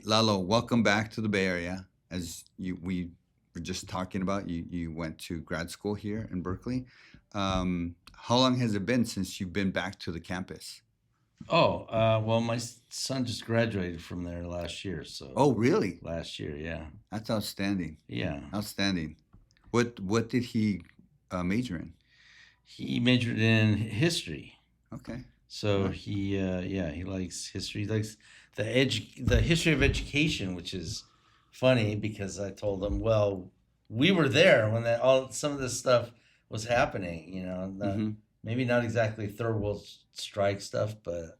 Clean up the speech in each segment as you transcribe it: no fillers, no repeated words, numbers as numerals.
Lalo, welcome back to the Bay Area. We were just talking about, you went to grad school here in Berkeley. How long has it been since you've been back to the campus? Well, my son just graduated from there last year. So Oh, really? last year, yeah, That's outstanding. yeah. Outstanding. What did he major in? He majored in history. Okay. So Nice. he likes history. He likes the history of education, which is funny because I told him, well, we were there when some of this stuff was happening. Mm-hmm. Maybe not exactly third world strike stuff, but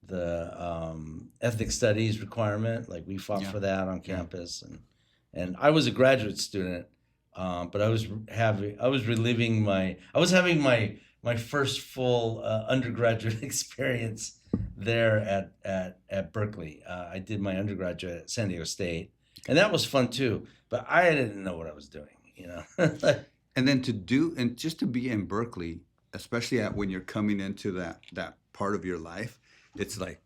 the ethnic studies requirement, like we fought Yeah. for that on Yeah. campus, and I was a graduate student, but I was reliving I was having my first full undergraduate experience there at Berkeley. I did my undergraduate at San Diego State, and that was fun too. But I didn't know what I was doing. And then and just to be in Berkeley, especially when you're coming into that part of your life, it's like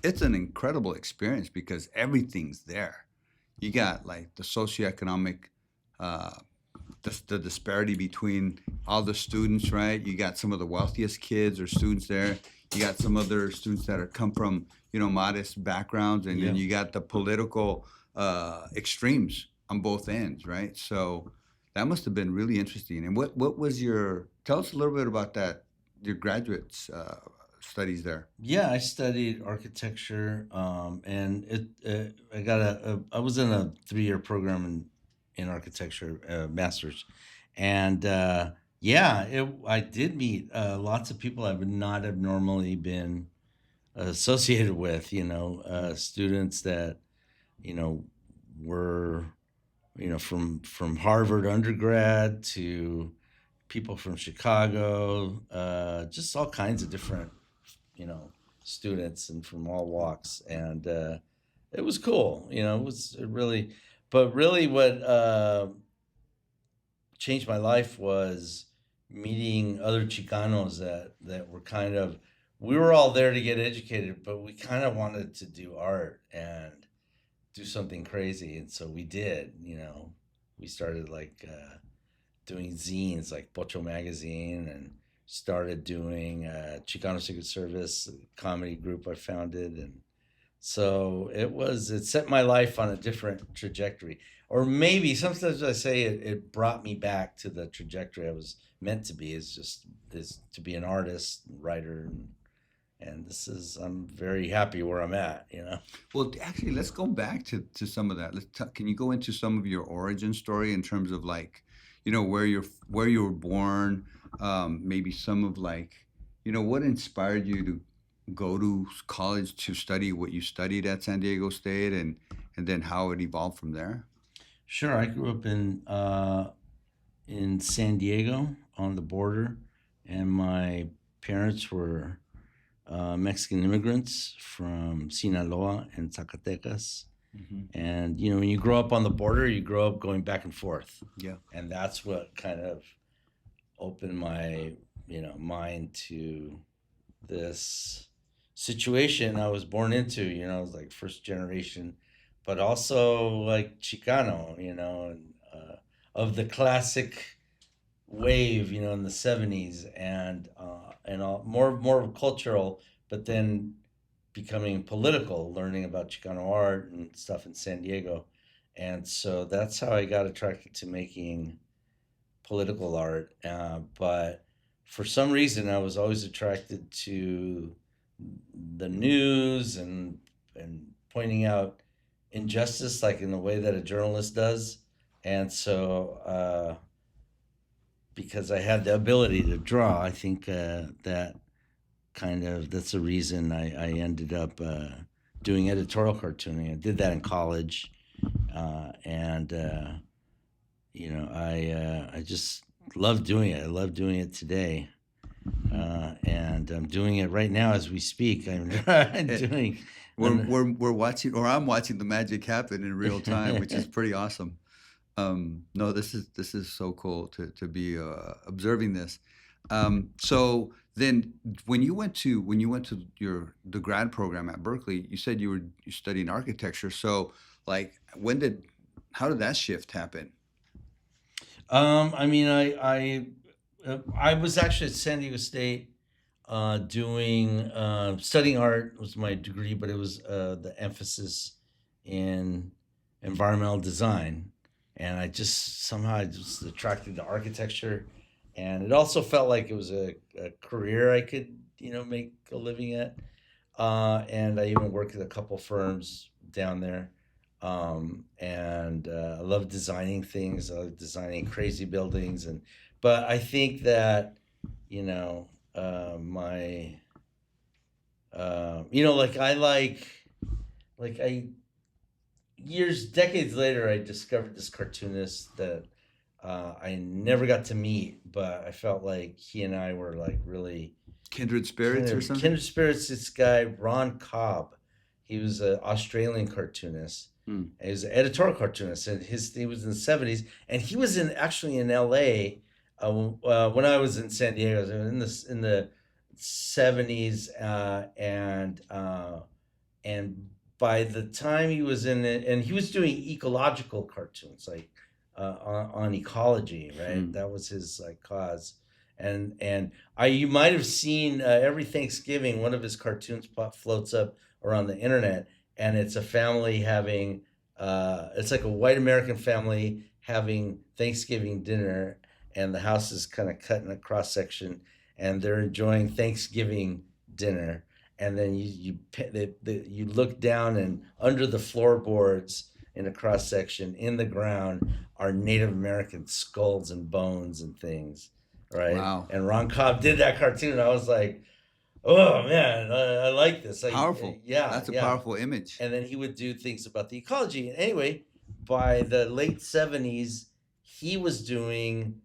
it's an incredible experience because everything's there. You got like the socioeconomic, uh, the disparity between all the students, right? You got some of the wealthiest kids or students there. You got some other students that are come from modest backgrounds, and Yeah. then you got the political extremes on both ends, right? So that must have been really interesting. And what was your? Tell us a little bit about that. Your graduate studies there. Yeah, I studied architecture, and I was in a 3-year program in architecture, master's, and I did meet lots of people I would not have normally been associated with. Students that you know were from Harvard undergrad to people from Chicago, just all kinds of different you know students and from all walks, and it was cool. But really what changed my life was meeting other Chicanos that were kind of, we were all there to get educated, but we kind of wanted to do art and do something crazy, and so we did. We started like doing zines like Pocho Magazine, and started doing Chicano Secret Service, a comedy group I founded, and so it set my life on a different trajectory. Or maybe sometimes I say it brought me back to the trajectory I was meant to be, is to be an artist and writer, and I'm very happy where I'm at. Well, actually, let's go back to some of that. Can you go into some of your origin story in terms of like, where you were born, maybe some of like, what inspired you to go to college to study what you studied at San Diego State, and then how it evolved from there. Sure, I grew up in San Diego on the border, and my parents were Mexican immigrants from Sinaloa and Zacatecas. Hmm. And when you grow up on the border, you grow up going back and forth, Yeah. and that's what kind of opened my mind to this situation I was born into. I was like first generation, but also like Chicano, and of the classic wave, in the '70s, and all, more cultural, but then becoming political, learning about Chicano art and stuff in San Diego, and so that's how I got attracted to making political art. But for some reason, I was always attracted to the news and pointing out injustice, like in the way that a journalist does. And so, because I had the ability to draw, I think that's the reason I ended up doing editorial cartooning. I did that in college, and I just love doing it. I love doing it today, and I'm doing it right now as we speak. I'm doing. We're watching, or I'm watching the magic happen in real time, which is pretty awesome. No, this is so cool to be observing this. So Then when you went to the grad program at Berkeley, you said you're studying architecture. So like how did that shift happen? I mean, I was actually at San Diego State doing studying art was my degree, but it was the emphasis in environmental design, and I just attracted to architecture, and it also felt like it was a career I could make a living at, and I even worked at a couple firms down there. And I love designing things. I love designing crazy buildings, but I think that you know my like I decades later, I discovered this cartoonist that I never got to meet, but I felt like he and I were like really Kindred spirits or something? kindred spirits. This guy Ron Cobb, he was an Australian cartoonist. Hmm. He was an editorial cartoonist, and he was in the '70s, and he was actually in L.A. When I was in San Diego, in the '70s, and by the time he was in it, and he was doing ecological cartoons, like on ecology, right? Hmm. That was his like cause. And you might have seen every Thanksgiving one of his cartoons floats up around the internet, and it's a family having it's like a white American family having Thanksgiving dinner, and the house is kind of cut in a cross section, and they're enjoying Thanksgiving dinner, and then you look down, and under the floorboards in a cross section in the ground are Native American skulls and bones and things, right? Wow. And Ron Cobb did that cartoon. I was like, oh man, I like this. Powerful. Yeah, That's a yeah. powerful image. And then he would do things about the ecology. And anyway, by the late '70s, he was doing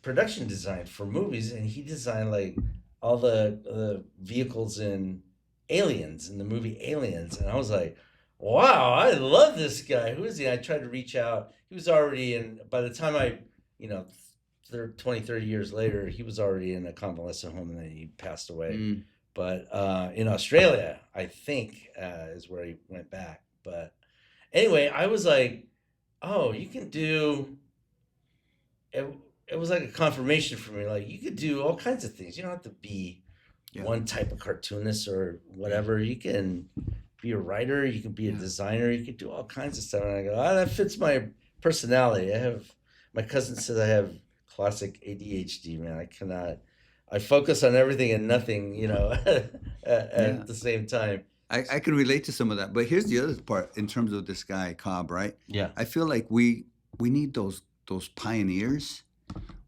production design for movies, and he designed like all the vehicles in Aliens, in the movie Aliens. And I was like, wow, I love this guy. Who is he? I tried to reach out. He was already in, by the time I, you know, 20, 30 years later, he was already in a convalescent home, and then he passed away. Mm. But in Australia, I think, is where he went back. But anyway, I was like, oh, you can do it. It was like a confirmation for me. Like, you could do all kinds of things. You don't have to be one type of cartoonist or whatever. You can be a writer. You can be a designer. You can do all kinds of stuff. And I go, oh, that fits my personality. My cousin says I have classic ADHD, man. I focus on everything and nothing, at the same time. I can relate to some of that. But here's the other part in terms of this guy, Cobb, right? Yeah. I feel like we need those pioneers.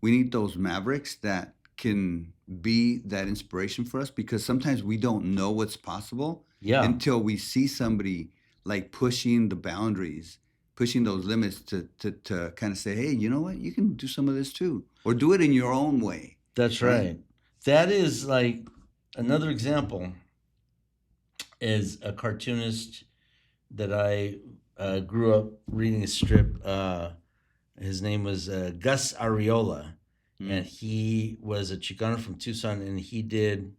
We need those mavericks that can be that inspiration for us, because sometimes we don't know what's possible until we see somebody like pushing the boundaries, pushing those limits to kind of say, hey, you know what? You can do some of this too, or do it in your own way. That's right. That is like another example is a cartoonist that I grew up reading a strip. His name was Gus Arriola, and he was a Chicano from Tucson, and he did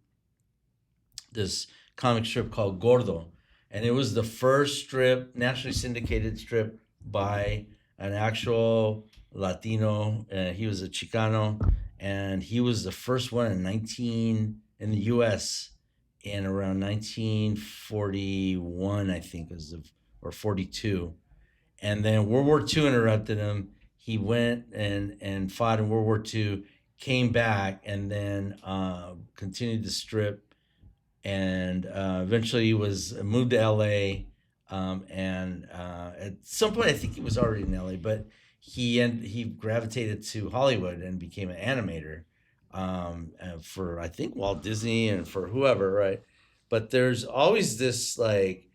this comic strip called Gordo, and it was the first nationally syndicated strip by an actual Latino. He was a Chicano, and he was the first one in the U.S. in around 1941, I think, or 42. And then World War II interrupted him. He went and fought in World War II, came back, and then continued the strip, and eventually he was moved to L.A., and at some point, I think he was already in LA, but he gravitated to Hollywood and became an animator for, I think, Walt Disney and for whoever, right? But there's always this like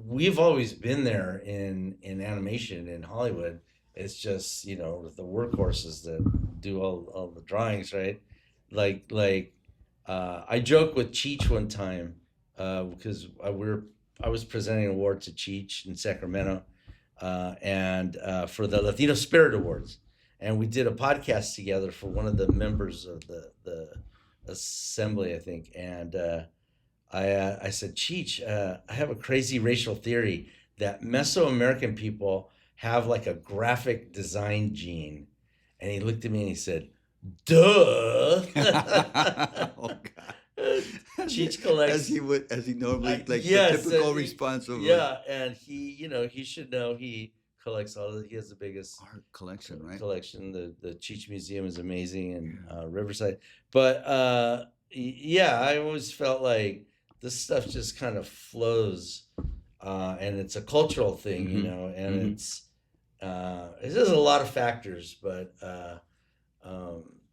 we've always been there in animation in Hollywood. It's just the workhorses that do all the drawings, right? I joke with Cheech one time because I was presenting an award to Cheech in Sacramento, and for the Latino Spirit Awards. and we did a podcast together for one of the members of the assembly, I think. And I said, Cheech, I have a crazy racial theory that Mesoamerican people have like a graphic design gene. And he looked at me and he said, duh. Oh God. Cheech collects, as he normally, like, yes, the typical response of, like, yeah, and he, he should know he collects he has the biggest art collection, right? collection. The Cheech Museum is amazing in Riverside. But yeah, I always felt like this stuff just kind of flows, and it's a cultural thing, and it's just a lot of factors, but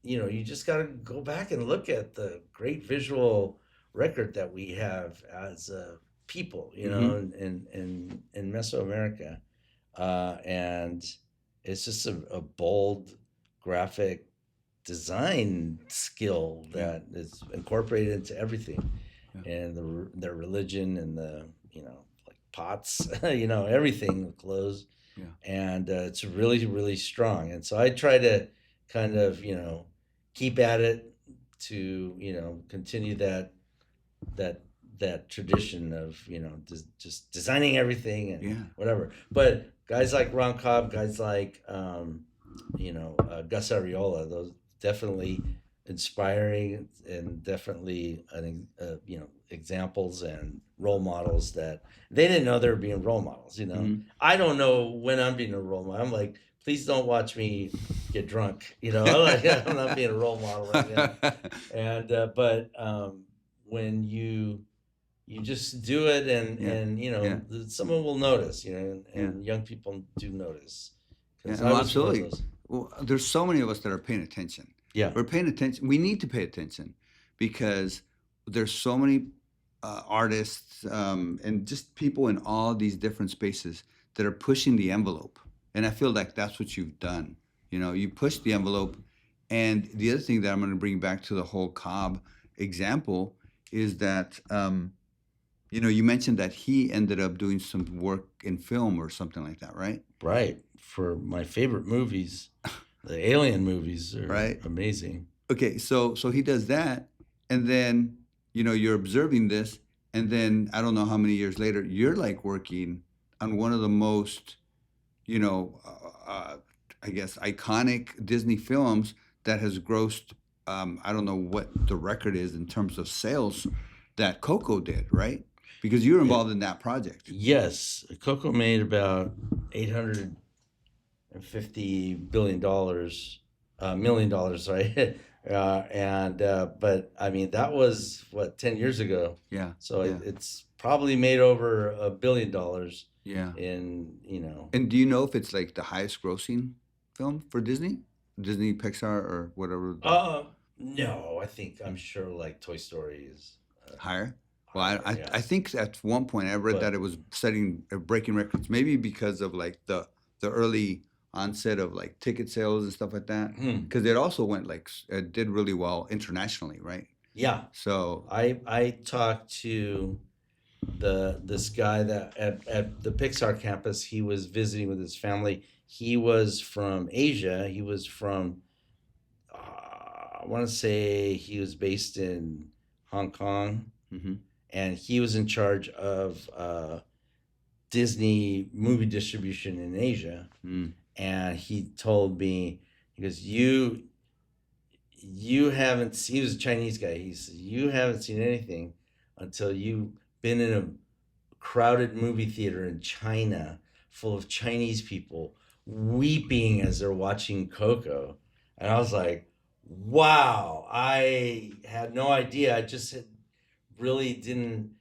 you just got to go back and look at the great visual record that we have as people, in Mesoamerica, and it's just a bold graphic design skill that is incorporated into everything, and their religion and the like pots, everything, the clothes, and it's really, really strong. And so I try to kind of keep at it to continue that tradition of just designing everything and whatever. But guys like Ron Cobb, guys like Gus Ariola, those definitely inspiring and definitely examples and role models that they didn't know they were being role models. I don't know when I'm being a role model. I'm like, please don't watch me get drunk. I'm not being a role model right now. And but when you just do it, and someone will notice, and young people do notice. Absolutely. Well, there's so many of us that are paying attention. Yeah, we're paying attention. We need to pay attention because there's so many artists and just people in all these different spaces that are pushing the envelope. And I feel like that's what you've done. You push the envelope. And the other thing that I'm going to bring back to the whole Cobb example is that, you mentioned that he ended up doing some work in film or something like that, right? Right. For my favorite movies, the Alien movies are amazing. Okay, so he does that, and then, you're observing this, and then I don't know how many years later, you're like working on one of the most, I guess, iconic Disney films that has grossed, I don't know what the record is in terms of sales that Coco did, right? Because you were involved in that project. Yes. Coco made about $850 million, right? But I mean, that was 10 years ago. Yeah. So it's probably made over $1 billion. Yeah. And do you know if it's like the highest grossing film for Disney, Pixar, or whatever? No, I'm sure like Toy Story is higher. Well, I think at one point I read that it was breaking records, maybe because of like the early onset of like ticket sales and stuff like that. Because it also went it did really well internationally, right? Yeah. So I talked to this guy that at the Pixar campus. He was visiting with his family. He was from Asia. He was from I want to say he was based in Hong Kong. Mm-hmm. And he was in charge of Disney movie distribution in Asia. And he told me, he goes, you haven't seen, he was a Chinese guy. He said, you haven't seen anything until you've been in a crowded movie theater in China full of Chinese people weeping as they're watching Coco. And I was like, wow, I had no idea. I just really didn't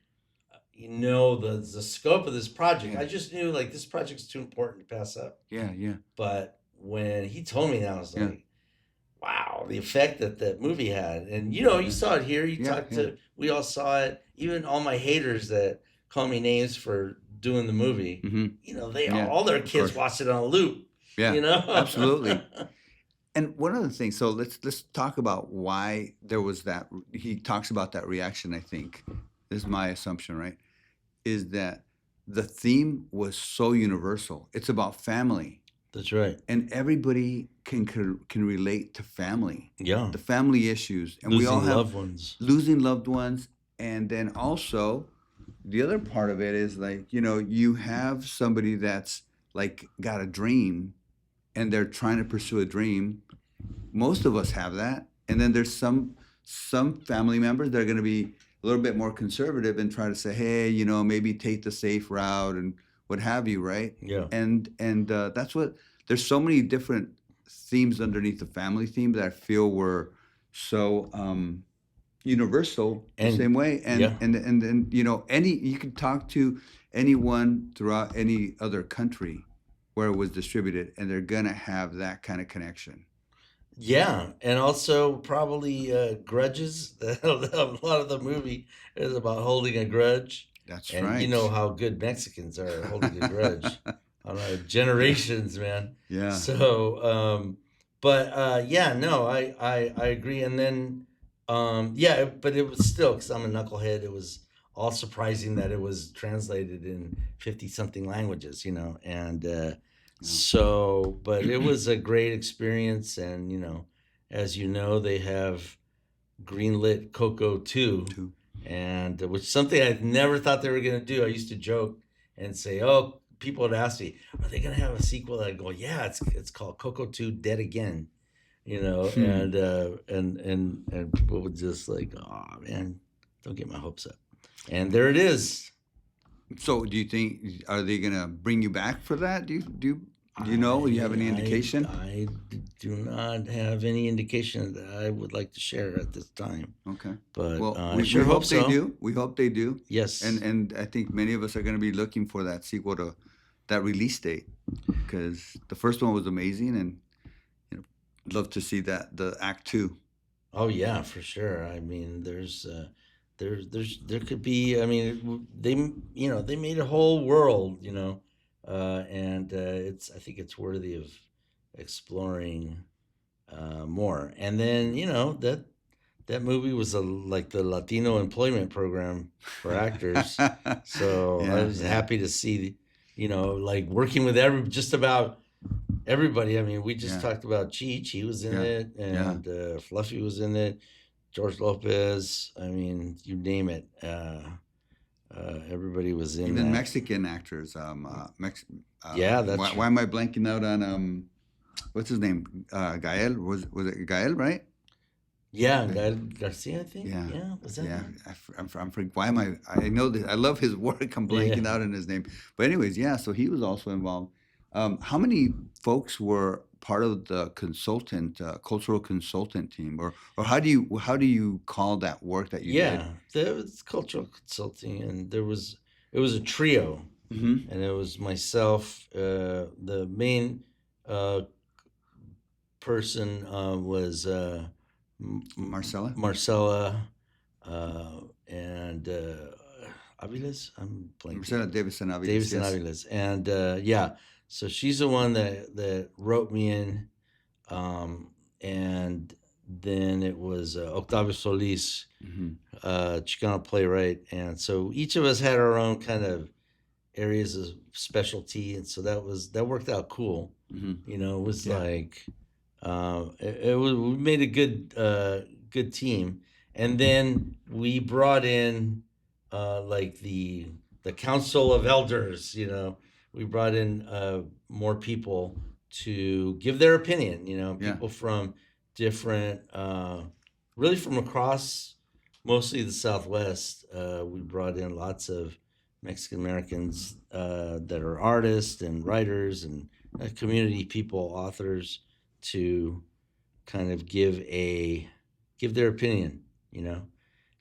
know the scope of this project. I just knew like this project's too important to pass up. Yeah. But when he told me that, I was like, wow, the effect that that movie had. And you saw it here. You talked to, we all saw it. Even all my haters that call me names for doing the movie, they all their kids watched it on a loop. Yeah, absolutely. And one of the things, so let's talk about why there was that. He talks about that reaction. I think this is my assumption, right? Is that the theme was so universal. It's about family. That's right. and everybody can relate to family, Yeah. the family issues, and we all Losing have loved ones. losing loved ones, and then also the other part of it is like you have somebody that's like got a dream and they're trying to pursue a dream. Most of us have that, and then there's some family members that are going to be a little bit more conservative and try to say, hey, maybe take the safe route and what have you, right? Yeah. And that's what there's so many different themes underneath the family theme that I feel were so universal the And same way, yeah. and any you can talk to anyone throughout any other country where it was distributed, and they're gonna have that kind of connection. Yeah, and also probably grudges. A lot of the movie is about holding a grudge, That's and you know right. how good Mexicans are at holding a grudge on Yeah, generations, man. yeah. So, but yeah, no, I agree. And then, yeah, but it was still because I'm a knucklehead. It was all surprising that it was translated in 50 something languages, and Yeah. so, but it was a great experience, and as you know, they have greenlit Coco 2, Too. and which is something I never thought they were going to do. I used to joke and say, "Oh, people would ask me, are they going to have a sequel?" I go, "Yeah, it's called Coco 2 Dead Again." Hmm. And people would just like, "Oh man, don't get my hopes up." And there it is. So, do you think are they gonna bring you back for that? Do you know? Do you have any indication? I do not have any indication that I would like to share at this time, Okay. but Well, I we sure hope hope they so. do. We hope they do. And Yes. and I think many of us are going to be looking for that sequel to that release date because the first one was amazing, and you know, love to see that the Act Two. Oh yeah, for sure. I mean, there could be. I mean, they made a whole world, and it's I think it's worthy of exploring more. And then that movie was like the Latino employment program for actors. So I Yeah, was yeah, happy to see, like working with just about everybody. I mean, we just yeah, talked about Cheech. He was in yeah, it, yeah. and Fluffy was in it. George Lopez. I mean, you name it. Everybody was in Even that. Mexican actors. Yeah, that's Why am I blanking out on what's his name? Gael was it Gael, right? yeah. The- Garcia, I think. Yeah, Yeah, was that yeah. him? Why am I know this? I love his work. I'm Yeah. blanking out on his name. But anyways, yeah. So he was also involved. How many folks were part of the cultural consultant team, or how do you call that work that you did? Yeah, there was cultural consulting, and it was a trio, Hmm. and it was myself. The main uh, person was Marcella, Marcella, and Aviles. I'm blanking. Marcella Davison Aviles. Davison Yes. Aviles, and yeah, so she's the one that wrote me in, um, and then it was Octavio Solis, Hmm. Chicano playwright, and so each of us had our own kind of areas of specialty, and so that worked out cool. Hmm. It was Yeah. like we made a good team, and then we brought in like the council of elders. We brought in more people to give their opinion. Yeah. People from different, really from across mostly the Southwest. We brought in lots of Mexican Americans that are artists and writers and community people, authors, to kind of give their opinion,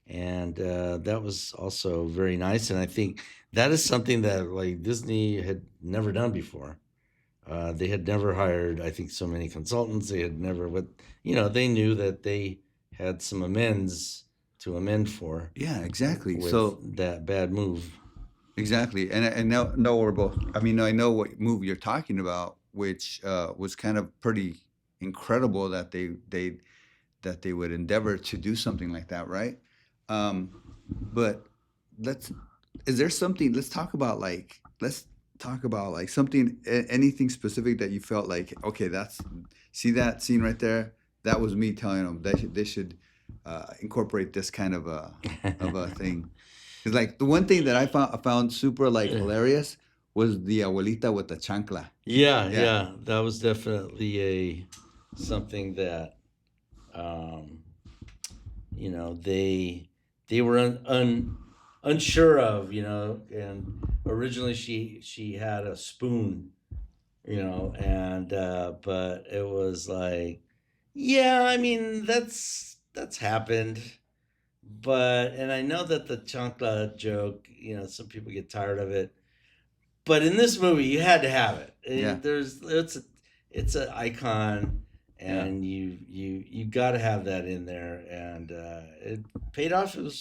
and that was also very nice. And I think that is something that like Disney had never done before. They had never hired, I think, so many consultants. They had never, they knew that they had some amends to amend for Yeah. Exactly. So with that bad move. exactly, and now know we're both. I mean, I know what movie you're talking about, which was kind of pretty incredible that they would endeavor to do something like that, right? But let's is there something? Let's talk about like let's talk about like something, anything specific that you felt like, okay, that's see that scene right there. That was me telling them they should incorporate this kind of a thing. It's like the one thing that I found super like hilarious was the abuelita with the chancla. Yeah, Yeah, yeah, that was definitely a something that um, they were unsure of, and originally she had a spoon, and but it was like, yeah, I mean that's happened, but and I know that the chancla joke, some people get tired of it, but in this movie you had to have it. yeah, It's an icon, yeah. and you got to have that in there, and it paid off. It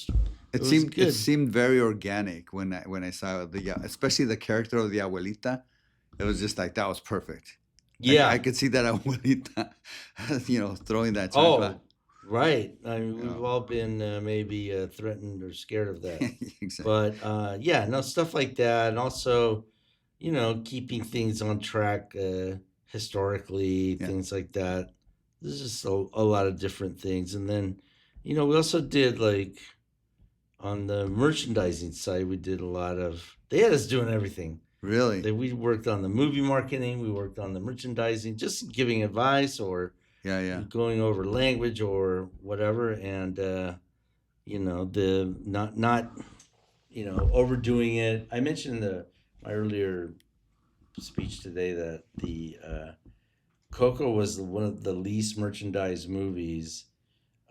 It was seemed it good. seemed very organic when I saw the especially the character of the abuelita. It was just like that was perfect. I Yeah. could see that abuelita, throwing that chancla. Oh, right. I mean, You we've know, all been maybe threatened or scared of that. exactly. But yeah, no, stuff like that. And also, keeping things on track historically, Yeah, things like that. There's just a lot of different things. And then, we also did like on the merchandising side, we did a lot of, they had us doing everything. really. We worked on the movie marketing, we worked on the merchandising, just giving advice or Yeah, yeah, going over language or whatever, and the not overdoing it. I mentioned in my earlier speech today that the Coco was one of the least merchandised movies,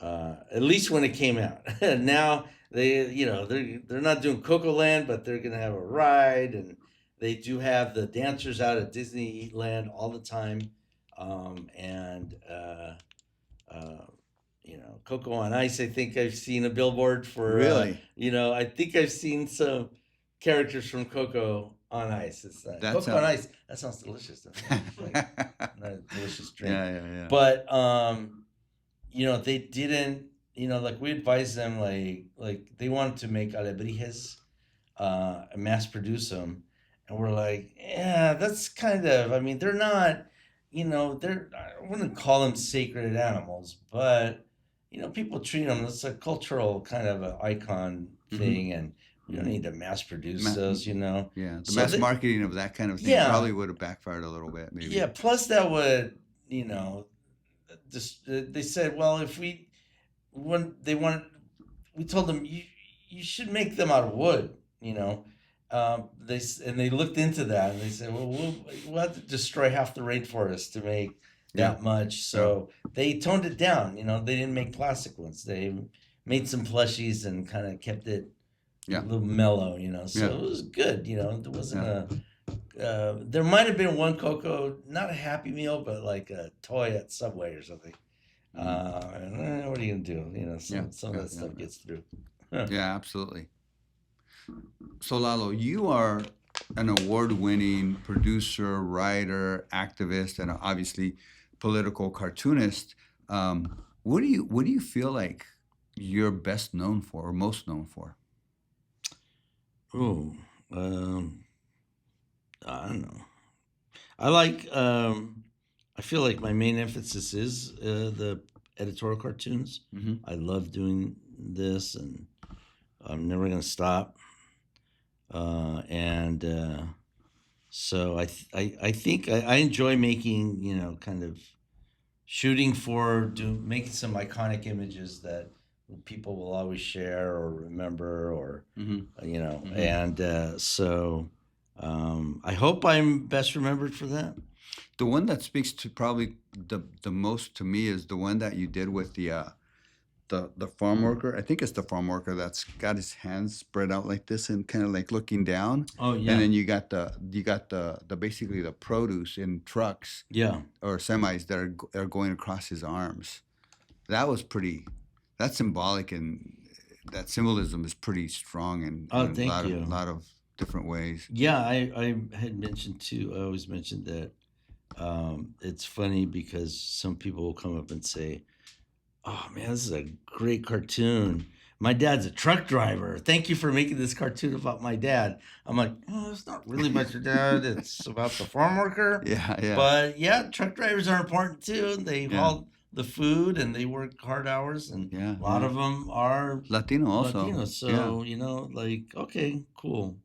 at least when it came out. Now they're not doing Coco Land, but they're gonna have a ride, and they do have the dancers out at Disneyland all the time, and Coco on Ice. I think I've seen a billboard for. really. I think I've seen some characters from Coco on Ice. It's That's Coco on a. Ice. That sounds delicious. Doesn't it? It's like a delicious drink. Yeah, yeah, yeah. But they didn't. Like we advised them, like they wanted to make alebrijes, mass produce them, and we're like, yeah, that's kind of. I mean, they're not. They're. I wouldn't call them sacred animals, but people treat them. It's a cultural kind of an icon Mm-hmm. thing, and we don't Mm-hmm. need to mass produce Ma- those. yeah, the So mass that, marketing of that kind of thing yeah, probably would have backfired a little bit, yeah. maybe. Plus, that would just they said, well, if we when they want, we told them you should make them out of wood. They looked into that and they said, well, we'll have to destroy half the rainforest to make Yeah, that much. yeah, So they toned it down. They didn't make plastic ones. They made some plushies and kind of kept it a yeah, little mellow. So yeah, it was good. There wasn't yeah. a. There might have been one Coco, not a Happy Meal, but like a toy at Subway or something. Mm. What are you gonna do? Yeah, Some of yeah, that yeah, stuff yeah. gets through. Huh. Yeah, absolutely. So, Lalo, you are an award-winning producer, writer, activist, and obviously political cartoonist. What do you feel like you're best known for or most known for? Oh, um, I don't know. I like. I feel like my main emphasis is the editorial cartoons. Hmm. I love doing this, and I'm never gonna stop. And so I think I enjoy making, kind of shooting for making some iconic images that people will always share or remember, or Hmm. Hmm. and so I hope I'm best remembered for that. The one that speaks to probably the most to me is the one that you did with the farm worker. I think it's the farm worker that's got his hands spread out like this and kind of like looking down. Oh And yeah, then you got the basically the produce in trucks yeah. or semis that are going across his arms. That was pretty. That's symbolic, and that symbolism is pretty strong Oh, in a thank lot of you. different ways. Yeah, I had mentioned too. I always mentioned that it's funny because some people will come up and say, "Oh man, this is a great cartoon," my dad's a truck driver. Thank you for making this cartoon about my dad. I'm like, oh, it's not really about your dad. It's about the farm worker. Yeah, yeah, But yeah, truck drivers are important too. They yeah, haul the food and they work hard hours, and yeah, a lot yeah. of them are Latino also. Latinos. Yeah. So like, okay, cool.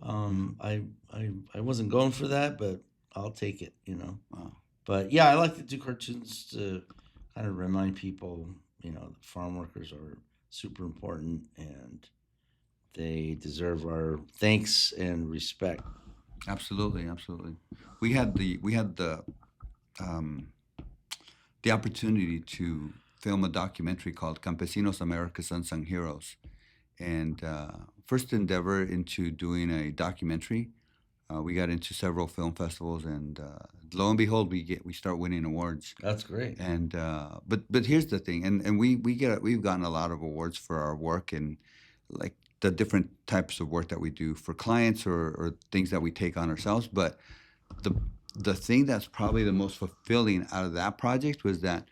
I wasn't going for that, but I'll take it. Wow. But yeah, I like to do cartoons to kind of remind people, that farm workers are super important and they deserve our thanks and respect. Absolutely, absolutely. We had um, the opportunity to film a documentary called Campesinos America's Unsung Heroes, and first endeavor into doing a documentary. We got into several film festivals, and lo and behold, we start winning awards. That's great. And but here's the thing, and we've gotten a lot of awards for our work, and like the different types of work that we do for clients, or things that we take on ourselves. But the the thing that's probably the most fulfilling out of that project was that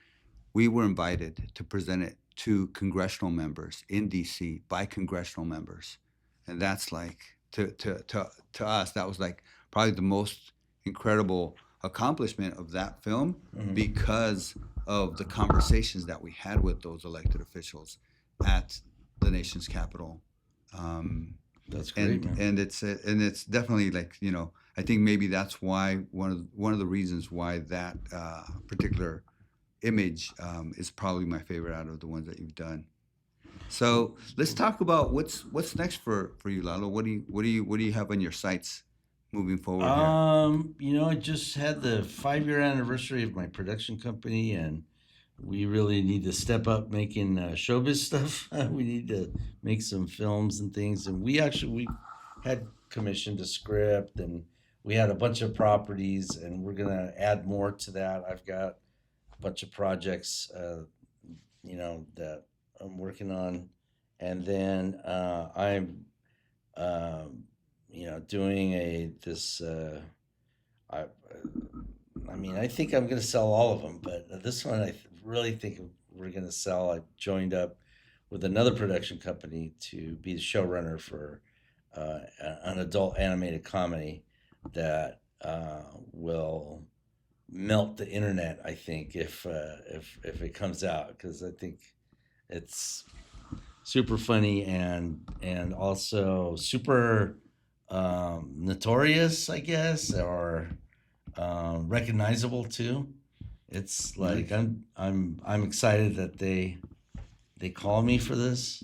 we were invited to present it to congressional members in DC by congressional members, and that's like to us that was like probably the most incredible accomplishment of that film, Mhm. because of the conversations that we had with those elected officials at the nation's capital. Um, That's great, man. and it's definitely like, I think maybe that's why one of the reasons why that particular image is probably my favorite out of the ones that you've done. So let's talk about what's next for you, Lalo. What do you have on your sights moving forward here? I just had the 5-year anniversary of my production company, and we really need to step up making showbiz stuff. We need to make some films and things, and we had commissioned a script, and we had a bunch of properties, and we're gonna add more to that. I've got a bunch of projects, that I'm working on, and then I'm, um, doing a this. I, I think I'm going to sell all of them, but this one really think we're going to sell. I joined up with another production company to be the showrunner for an adult animated comedy that will melt the internet. I think if it comes out, because I think it's super funny and also super notorious, I guess, or recognizable too. It's like Nice. I'm excited that they call me for this,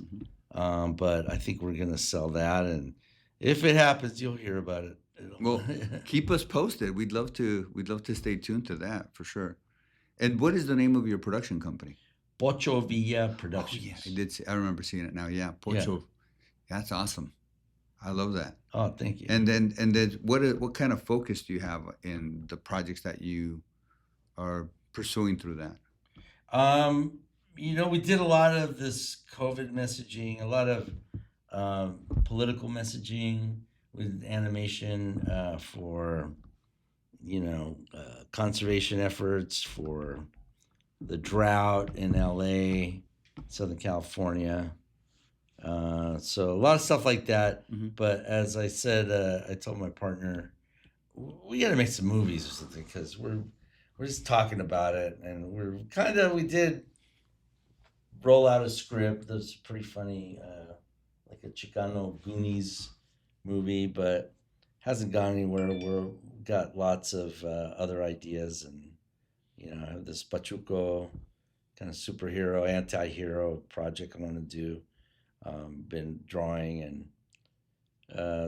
Mhm. but I think we're gonna sell that, and if it happens, you'll hear about it. Well, keep us posted. We'd love to stay tuned to that for sure. And what is the name of your production company? Pocho Villa Oh yeah, I Productions. did see. I remember seeing it now. Yeah, Yeah. Pocho. That's awesome. I love that. Oh, thank you. And then what kind of focus do you have in the projects that you are pursuing through that? Um, we did a lot of this COVID messaging, a lot of political messaging with animation for conservation efforts, for the drought in LA, Southern California. So a lot of stuff like that. Hmm. But as I said, I told my partner, we got to make some movies or something, because we're just talking about it, and we did roll out a script that's pretty funny, like a Chicano Goonies movie, but hasn't gone anywhere. We're got lots of other ideas, and I have this Pachuco kind of superhero, anti-hero project I want to do. Been drawing, and All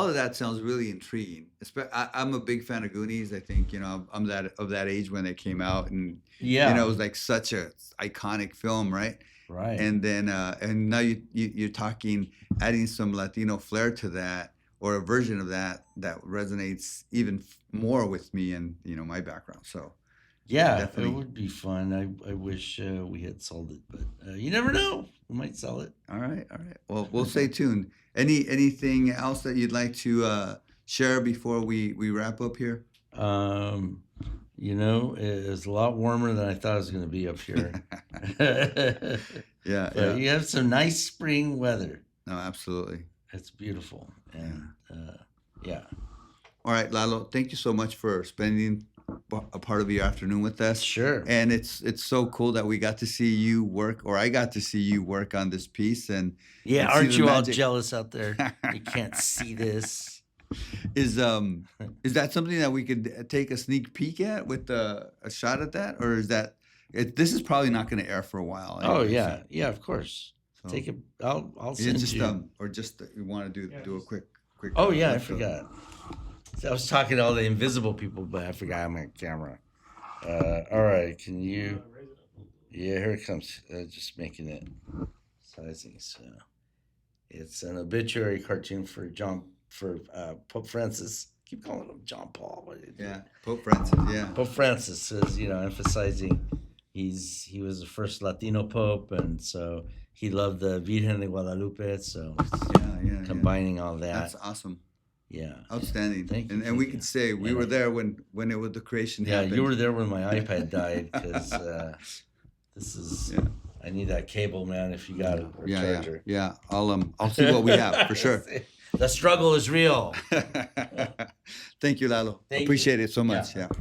of that sounds really intriguing. I'm a big fan of Goonies. I think I'm that age when they came out, and yeah, it was like such a iconic film, right? right. And then and now you're talking adding some Latino flair to that, or a version of that resonates even more with me and my background. So Yeah, it definitely. would be fun. I wish we had sold it, but you never know. We might sell it. All right, all right. Well, we'll stay tuned. Anything else that you'd like to share before we wrap up here? Um, You know, it was a lot warmer than I thought it was going to be up here. Yeah, But yeah. you have some nice spring weather. No, absolutely. It's beautiful. And yeah. All right, Lalo, thank you so much for spending a part of your afternoon with us. Sure. And it's so cool that we got to see you work, or I got to see you work on this piece. And Yeah, and see aren't the you all magic. jealous out there? You can't see this. Is that something that we could take a sneak peek at with a shot at that, or is that this is probably not going to air for a while? Oh anyway, yeah, yeah, of course. so, Take it. I'll yeah, send just you. or just you want to do a quick. Oh yeah, I intro. forgot. So I was talking to all the invisible people, but I forgot I'm on camera. All right, can you? Yeah, here it comes. Just making it sizing. So it's an obituary cartoon for Pope Francis. Keep calling him John Paul. What did you do? Yeah, Pope Francis. Yeah. Pope Francis is, emphasizing he was the first Latino pope, and so he loved the Virgen de Guadalupe. So Yeah. combining all that. That's awesome. Yeah. Outstanding. Thank you, And thank we you. could say we Yeah. were there when it was the creation Yeah, happened. you were there when my iPad died because this is. Yeah. I need that cable, man. If you got it, or Yeah. charger. Yeah. I'll see what we have for sure. The struggle is real. Thank you, Lalo. Thank you. Appreciate it so much. Yeah. Yeah.